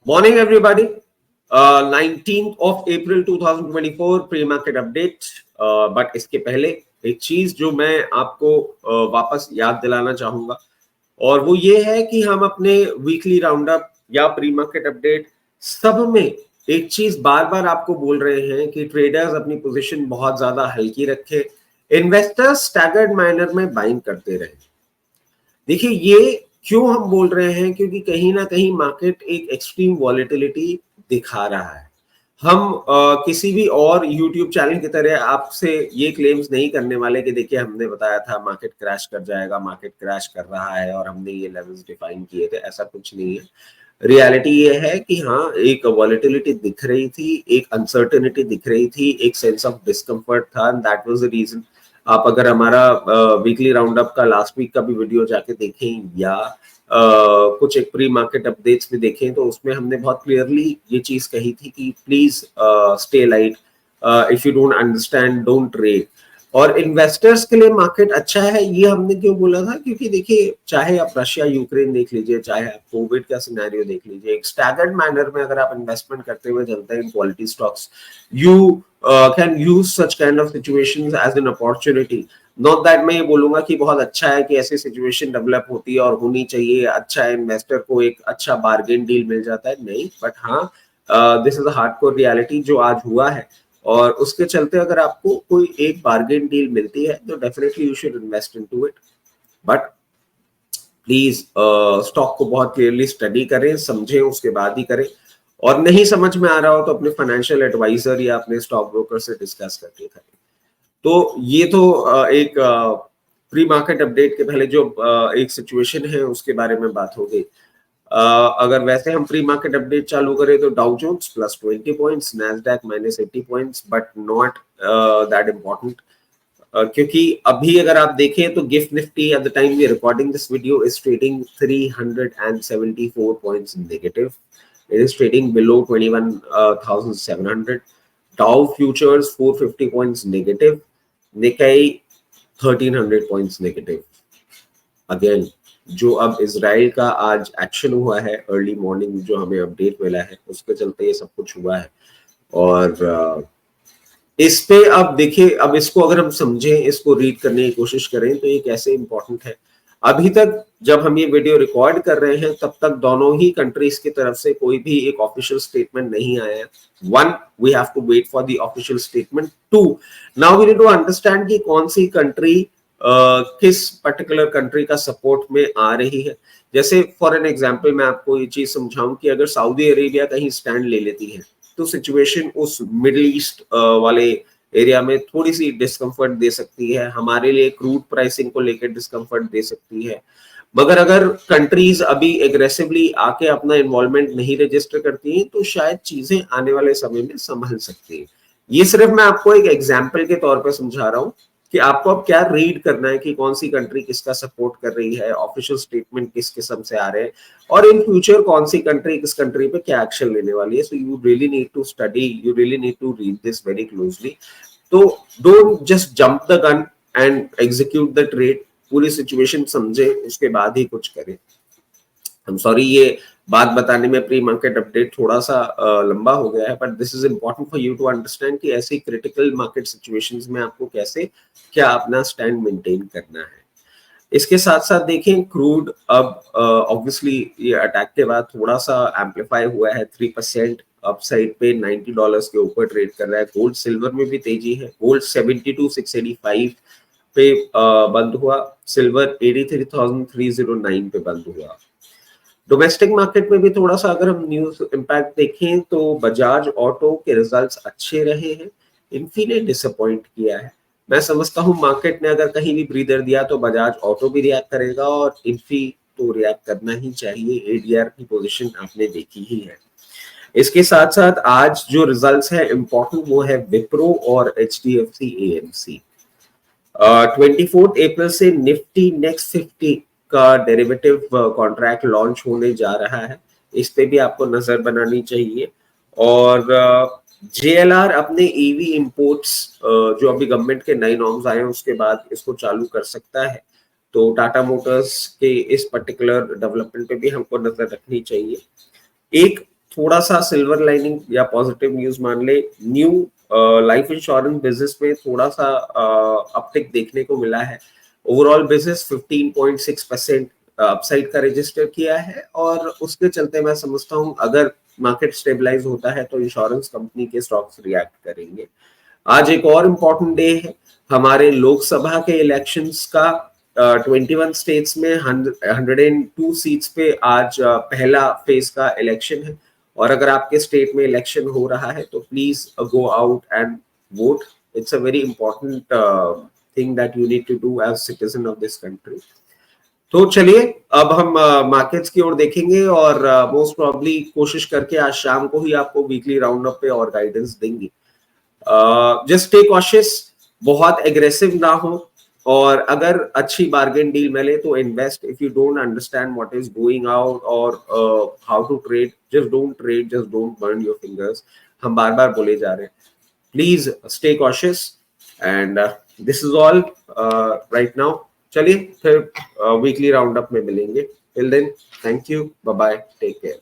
Morning, everybody. 19th of April 2024 pre market update. But इसके पहले एक चीज जो मैं आपको वापस याद दिलाना चाहूंगा और वो ये है कि हम अपने वीकली राउंड अप या प्री मार्केट अपडेट सब में एक चीज बार बार आपको बोल रहे हैं कि ट्रेडर्स अपनी पोजीशन बहुत ज्यादा हल्की रखे, इन्वेस्टर्स स्टैगर्ड मैनर में बाइंग करते रहे। देखिए ये क्यों हम बोल रहे हैं, क्योंकि कहीं ना कहीं मार्केट एक एक्सट्रीम वॉलेटिलिटी दिखा रहा है। हम किसी भी और यूट्यूब चैनल की तरह आपसे ये क्लेम्स नहीं करने वाले कि देखिए हमने बताया था मार्केट क्रैश कर जाएगा, मार्केट क्रैश कर रहा है और हमने ये लेवल्स डिफाइन किए थे। ऐसा कुछ नहीं है। रियलिटी ये है कि हाँ, एक वॉलेटिलिटी दिख रही थी, एक अनसर्टेनिटी दिख रही थी, एक सेंस ऑफ डिस्कम्फर्ट था, and that was the reason. आप अगर हमारा वीकली राउंड अप का लास्ट वीक का भी वीडियो जाके देखें या कुछ एक प्री मार्केट अपडेट्स भी देखें तो उसमें हमने बहुत क्लियरली ये चीज कही थी कि please stay light, if you don't understand don't trade. और इन्वेस्टर्स के लिए मार्केट अच्छा है ये हमने क्यों बोला था, क्योंकि देखिए चाहे आप रशिया यूक्रेन देख लीजिए, चाहे आप कोविड का सिनेरियो देख लीजिए, एक स्टैगर्ड मैनर में अगर आप इन्वेस्टमेंट करते हुए चलते हैं इन quality stocks, you can use such kind of situations as an opportunity. Not that मैं ये बोलूंगा कि बहुत अच्छा है कि ऐसी सिचुएशन डेवलप होती है और होनी चाहिए, अच्छा है, इन्वेस्टर को एक अच्छा बार्गेन डील मिल जाता है, नहीं, बट हाँ, this is a hardcore reality जो आज हुआ है। और उसके चलते अगर आपको कोई एक बार्गेन डील मिलती है तो definitely you should invest into it. But please stock को बहुत क्लियरली स्टडी करें, समझें, उसके बाद ही करें। और नहीं समझ में आ रहा हो तो अपने फाइनेंशियल एडवाइजर या अपने स्टॉक ब्रोकर से डिस्कस करके करें। तो ये तो एक प्री मार्केट अपडेट के पहले जो एक सिचुएशन है उसके बारे में बात हो गई। अगर वैसे हम प्री मार्केट अपडेट चालू करें तो Dow Jones plus 20 points, Nasdaq minus 80 points, but not that important. क्योंकि अभी अगर आप देखें तो GIFT Nifty at the time we recording this video is trading 374 points negative. It is trading below 21,700। Dow futures 450 points negative, Nikkei 1300 points negative. Again जो अब Israel का आज एक्शन हुआ है अर्ली मॉर्निंग, जो हमें अपडेट मिला है उसके चलते ये सब कुछ हुआ है। और इस पे अब देखिए, अब इसको अगर हम समझें, इसको रीड करने की कोशिश करें तो ये कैसे इंपॉर्टेंट है। अभी तक जब हम ये वीडियो रिकॉर्ड कर रहे हैं तब तक दोनों ही कंट्रीज की तरफ से कोई भी एक ऑफिशियल स्टेटमेंट नहीं आया है। One, we have to wait for the official statement. Two, now we need to understand कि कौन सी कंट्री किस पर्टिकुलर कंट्री का सपोर्ट में आ रही है। जैसे फॉर एन एग्जांपल मैं आपको ये चीज समझाऊं कि अगर सऊदी अरेबिया कहीं स्टैंड ले लेती है तो सिचुएशन उस मिडिल ईस्ट वाले एरिया में थोड़ी सी डिस्कम्फर्ट दे सकती है, हमारे लिए क्रूड प्राइसिंग को लेकर डिस्कम्फर्ट दे सकती है। मगर अगर कंट्रीज अभी एग्रेसिवली आके अपना इन्वॉल्वमेंट नहीं रजिस्टर करती हैं तो शायद चीजें आने वाले समय में संभल सकती हैं। ये सिर्फ मैं आपको एक एग्जाम्पल के तौर पर समझा रहा हूँ कि आपको अब क्या रीड करना है कि कौन सी कंट्री किसका सपोर्ट कर रही है, ऑफिशियल स्टेटमेंट किस किस्म से आ रहे हैं, और इन फ्यूचर कौन सी कंट्री किस कंट्री पे क्या एक्शन लेने वाली है। So you really need to study, you really need to read this very closely. तो don't just jump the gun and execute the trade. पूरी सिचुएशन समझे उसके बाद ही कुछ करें। I'm sorry ये बात बताने में प्री मार्केट अपडेट थोड़ा सा लंबा हो गया है, but this is important for you to understand कि ऐसी क्रिटिकल मार्केट सिचुएशंस में आपको कैसे क्या अपना स्टैंड मेंटेन करना है। इसके साथ साथ देखें क्रूड अब ऑब्वियसली ये अटैक के बाद थोड़ा सा एम्पलीफाई हुआ है, 3% अपसाइड पे $90 के ऊपर ट्रेड कर रहा है। गोल्ड सिल्वर में भी तेजी है, गोल्ड 72,685 पे बंद हुआ, सिल्वर 83,309 पे बंद हुआ। डोमेस्टिक मार्केट में भी थोड़ा सा अगर हम न्यूज इंपैक्ट देखें तो बजाज ऑटो के रिजल्ट्स अच्छे रहे हैं, इन्फी ने डिसअपॉइंट किया है। मैं समझता हूं मार्केट ने अगर कहीं भी ब्रीदर दिया तो बजाज ऑटो भी रिएक्ट करेगा और इन्फी तो रिएक्ट करना ही चाहिए। एडीआर की पोजीशन आपने देखी ही है। इसके साथ साथ आज जो रिजल्ट्स है इंपॉर्टेंट वो है विप्रो और एचडीएफसी एएमसी। 24 अप्रैल से निफ्टी नेक्स्ट 50 का डेरिवेटिव कॉन्ट्रैक्ट लॉन्च होने जा रहा है, इस पे भी आपको नजर बनानी चाहिए। और जेएलआर अपने ईवी इंपोर्ट्स जो अभी गवर्नमेंट के नए नॉर्म्स आए हैं उसके बाद इसको चालू कर सकता है। तो टाटा मोटर्स के इस पर्टिकुलर डेवलपमेंट पे भी हमको नजर रखनी चाहिए। एक थोड़ा सा सिल्वर लाइनिंग या पॉजिटिव न्यूज मान ले, न्यू लाइफ इंश्योरेंस बिजनेस में थोड़ा सा अपटिक देखने को मिला है। ओवरऑल बिजनेस 15.6% अपसाइड का रजिस्टर किया है, और उसके चलते मैं समझता हूं अगर मार्केट स्टेबलाइज होता है तो इंश्योरेंस कंपनी के स्टॉक्स रिएक्ट करेंगे। आज एक और इम्पोर्टेंट डे है, हमारे लोकसभा के इलेक्शंस का। 21 स्टेट्स में 102 सीट्स पे आज पहला फेज का इलेक्शन है, और अगर आपके स्टेट में इलेक्शन हो रहा है तो please go out and vote. It's a very important thing that you need to do as citizen of this country. तो चलिए अब हम मार्केट्स की ओर देखेंगे, और मोस्ट प्रोबेबली कोशिश करके आज शाम को ही आपको वीकली राउंड अप पे और गाइडेंस देंगे। जस्ट स्टे कॉशियस, बहुत एग्रेसिव ना हो, और अगर अच्छी बार्गेन डील मिले तो invest. If you don't understand what is going out और how to trade, just don't trade, just don't burn your fingers. हम बार बार बोले जा रहे हैं, please stay cautious, and this is all right now. चलिए फिर वीकली राउंड अप में मिलेंगे। Till then, thank you, bye bye, take care.